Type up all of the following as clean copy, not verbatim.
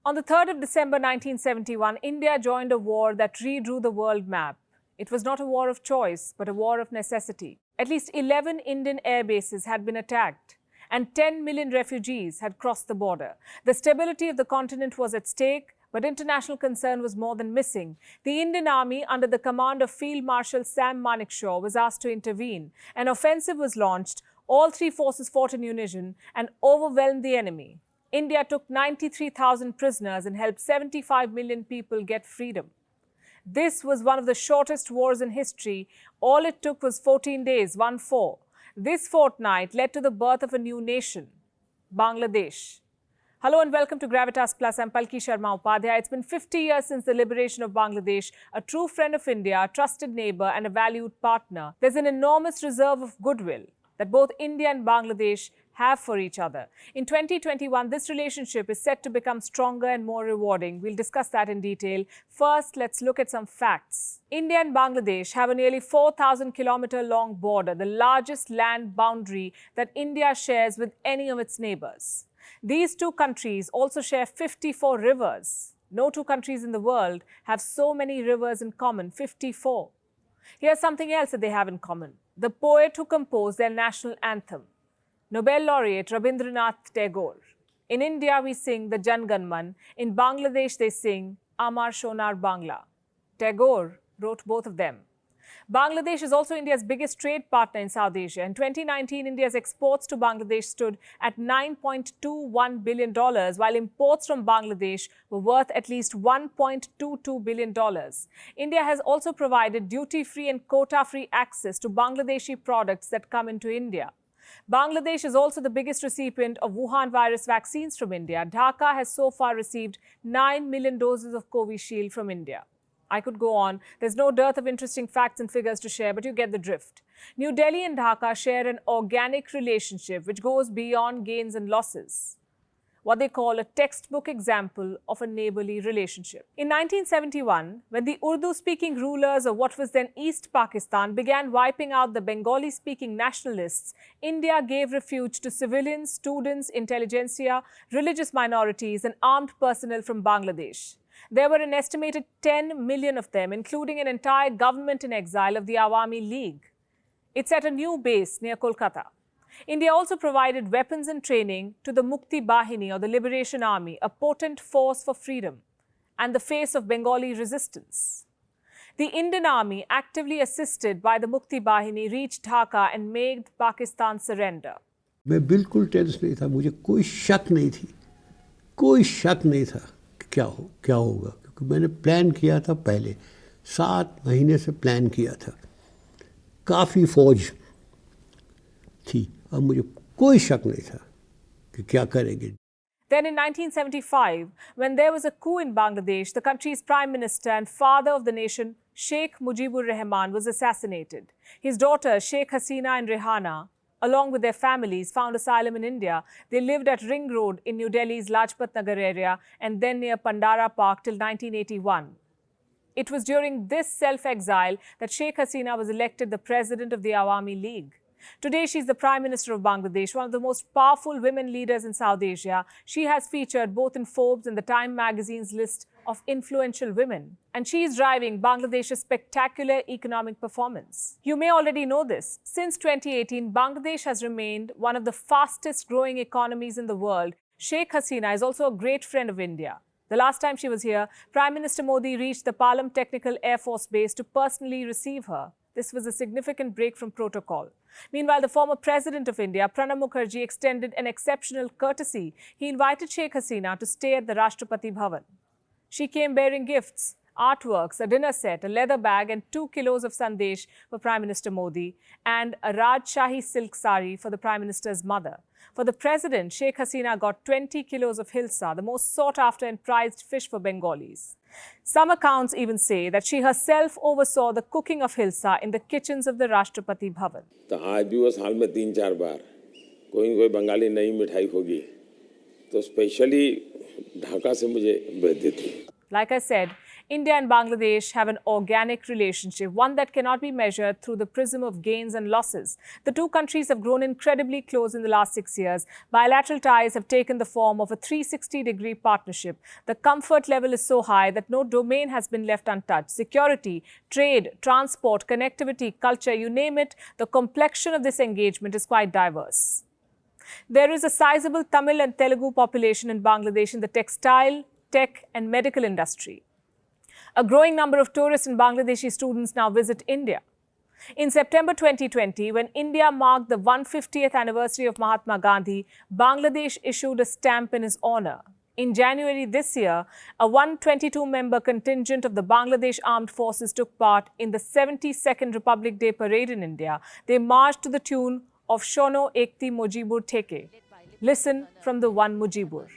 On the 3rd of December 1971, India joined a war that redrew the world map. It was not a war of choice, but a war of necessity. At least 11 Indian air bases had been attacked, and 10 million refugees had crossed the border. The stability of the continent was at stake, but international concern was more than missing. The Indian Army, under the command of Field Marshal Sam Manekshaw, was asked to intervene. An offensive was launched. All three forces fought in unison and overwhelmed the enemy. India took 93,000 prisoners and helped 75 million people get freedom. This was one of the shortest wars in history. All it took was 14 days, 1-4. This fortnight led to the birth of a new nation, Bangladesh. Hello and welcome to Gravitas Plus. I'm Palki Sharma Upadhyay. It's been 50 years since the liberation of Bangladesh, a true friend of India, a trusted neighbour and a valued partner. There's an enormous reserve of goodwill that both India and Bangladesh have for each other. In 2021, this relationship is set to become stronger and more rewarding. We'll discuss that in detail. First, let's look at some facts. India and Bangladesh have a nearly 4,000-kilometre long border, the largest land boundary that India shares with any of its neighbours. These two countries also share 54 rivers. No two countries in the world have so many rivers in common, 54. Here's something else that they have in common: the poet who composed their national anthem, Nobel laureate Rabindranath Tagore. In India, we sing the Jan Gan Man. In Bangladesh, they sing Amar Sonar Bangla. Tagore wrote both of them. Bangladesh is also India's biggest trade partner in South Asia. In 2019, India's exports to Bangladesh stood at $9.21 billion, while imports from Bangladesh were worth at least $1.22 billion. India has also provided duty-free and quota-free access to Bangladeshi products that come into India. Bangladesh is also the biggest recipient of Wuhan virus vaccines from India. Dhaka has so far received 9 million doses of Covishield from India. I could go on. There's no dearth of interesting facts and figures to share, but you get the drift. New Delhi and Dhaka share an organic relationship which goes beyond gains and losses, what they call a textbook example of a neighbourly relationship. In 1971, when the Urdu-speaking rulers of what was then East Pakistan began wiping out the Bengali-speaking nationalists, India gave refuge to civilians, students, intelligentsia, religious minorities and armed personnel from Bangladesh. There were an estimated 10 million of them, including an entire government in exile of the AWAMI League. It's at a new base near KOLKATA. India also provided weapons and training to the Mukti Bahini, or the Liberation Army, a potent force for freedom and the face of Bengali resistance. The Indian Army, actively assisted by the Mukti Bahini, reached Dhaka and made Pakistan surrender. मैं बिल्कुल tense नहीं था, मुझे कोई शक नहीं थी, कोई शक नहीं था कि क्या होगा, क्योंकि मैंने प्लान किया था पहले, 7 महीने से प्लान किया था, काफ़ी फौज थी, अब मुझे कोई शक नहीं था कि क्या करेंगे. Then in 1975, when there was a coup in Bangladesh, the country's prime minister and father of the nation, Sheikh Mujibur Rahman, was assassinated. His daughters, Sheikh HASINA and Rehana, along with their families, found asylum in India. They lived at Ring Road in New Delhi's Lajpat Nagar area and then near Pandara Park till 1981. It was during this self-exile that Sheikh HASINA was elected the president of the Awami League. Today, she's the Prime Minister of Bangladesh, one of the most powerful women leaders in South Asia. She has featured both in Forbes and the Time magazine's list of influential women. And she is driving Bangladesh's spectacular economic performance. You may already know this. Since 2018, Bangladesh has remained one of the fastest growing economies in the world. Sheikh HASINA is also a great friend of India. The last time she was here, Prime Minister Modi reached the Palam Technical Air Force Base to personally receive her. This was a significant break from protocol. Meanwhile, the former president of India, Pranab Mukherjee, extended an exceptional courtesy. He invited Sheikh HASINA to stay at the Rashtrapati Bhavan. She came bearing gifts, artworks, a dinner set, a leather bag and 2 kilos of sandesh for Prime Minister Modi and a Rajshahi silk sari for the Prime Minister's mother. For the president, Sheikh HASINA got 20 kilos of hilsa, the most sought-after and prized fish for Bengalis. Some accounts even say that she herself oversaw the cooking of hilsa in the kitchens of the Rashtrapati Bhavan. तो आज भी वो साल में 3-4 बार कोई न कोई बंगाली नई मिठाई होगी तो स्पेशली ढाका से मुझे भेज देती. Like I said, India and Bangladesh have an organic relationship, one that cannot be measured through the prism of gains and losses. The two countries have grown incredibly close in the last 6 years. Bilateral ties have taken the form of a 360-degree partnership. The comfort level is so high that no domain has been left untouched. Security, trade, transport, connectivity, culture, you name it, the complexion of this engagement is quite diverse. There is a sizable Tamil and Telugu population in Bangladesh in the textile, tech and medical industry. A growing number of tourists and Bangladeshi students now visit India. In September 2020, when India marked the 150th anniversary of Mahatma Gandhi, Bangladesh issued a stamp in his honor. In January this year, a 122-member contingent of the Bangladesh Armed Forces took part in the 72nd Republic Day parade in India. They marched to the tune of Shono Ekti Mujibur Theke. Listen from the one Mujibur.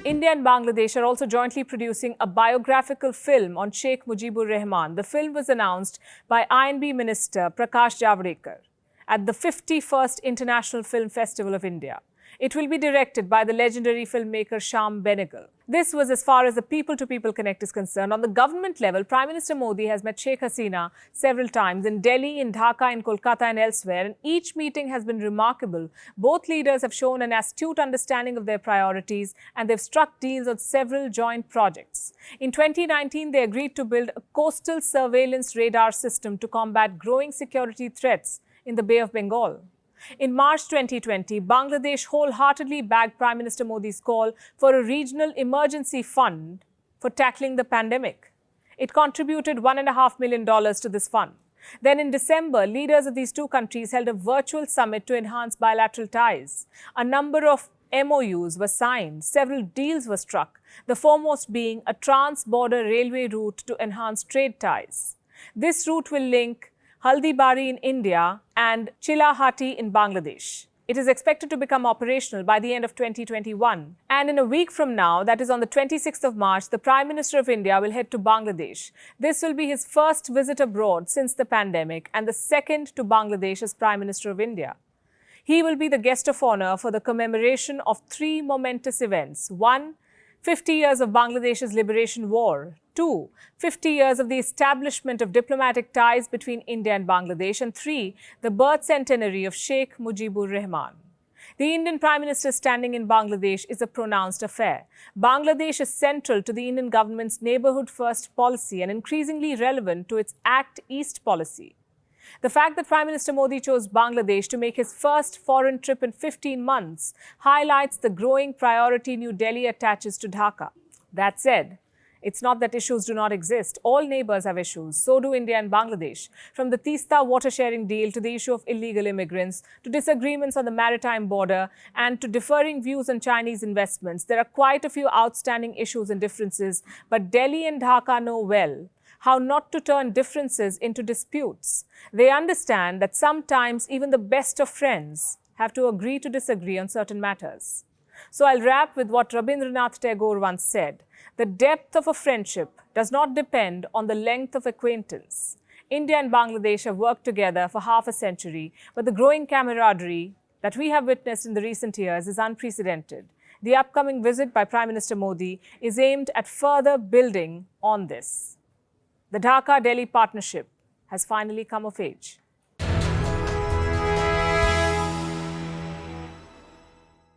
India and Bangladesh are also jointly producing a biographical film on Sheikh Mujibur Rahman. The film was announced by INB Minister Prakash Javadekar at the 51st International Film Festival of India. It will be directed by the legendary filmmaker Shyam Benegal. This was as far as the people-to-people connect is concerned. On the government level, Prime Minister Modi has met Sheikh HASINA several times in Delhi, in Dhaka, in KOLKATA and elsewhere, and each meeting has been remarkable. Both leaders have shown an astute understanding of their priorities and they've struck deals on several joint projects. In 2019, they agreed to build a coastal surveillance radar system to combat growing security threats in the Bay of Bengal. In March 2020, Bangladesh wholeheartedly backed Prime Minister Modi's call for a regional emergency fund for tackling the pandemic. It contributed $1.5 million to this fund. Then in December, leaders of these two countries held a virtual summit to enhance bilateral ties. A number of MOUs were signed, several deals were struck, the foremost being a trans-border railway route to enhance trade ties. This route will link Haldibari in India and Chilahati in Bangladesh. It is expected to become operational by the end of 2021. And in a week from now, that is on the 26th of March, the Prime Minister of India will head to Bangladesh. This will be his first visit abroad since the pandemic and the second to Bangladesh as Prime Minister of India. He will be the guest of honor for the commemoration of three momentous events. 1. 50 years of Bangladesh's liberation war. 2. 50 years of the establishment of diplomatic ties between India and Bangladesh. And 3. The birth centenary of Sheikh Mujibur Rahman. The Indian Prime Minister standing in Bangladesh is a pronounced affair. Bangladesh is central to the Indian government's Neighbourhood First policy and increasingly relevant to its Act East policy. The fact that Prime Minister Modi chose Bangladesh to make his first foreign trip in 15 months highlights the growing priority New Delhi attaches to Dhaka. That said, it's not that issues do not exist. All neighbours have issues. So do India and Bangladesh. From the TEESTA water-sharing deal to the issue of illegal immigrants, to disagreements on the maritime border, and to differing views on Chinese investments, there are quite a few outstanding issues and differences. But Delhi and Dhaka know well how not to turn differences into disputes. They understand that sometimes even the best of friends have to agree to disagree on certain matters. So I'll wrap with what Rabindranath Tagore once said: the depth of a friendship does not depend on the length of acquaintance. India and Bangladesh have worked together for half a century, but the growing camaraderie that we have witnessed in the recent years is unprecedented. The upcoming visit by Prime Minister Modi is aimed at further building on this. The Dhaka-Delhi partnership has finally come of age.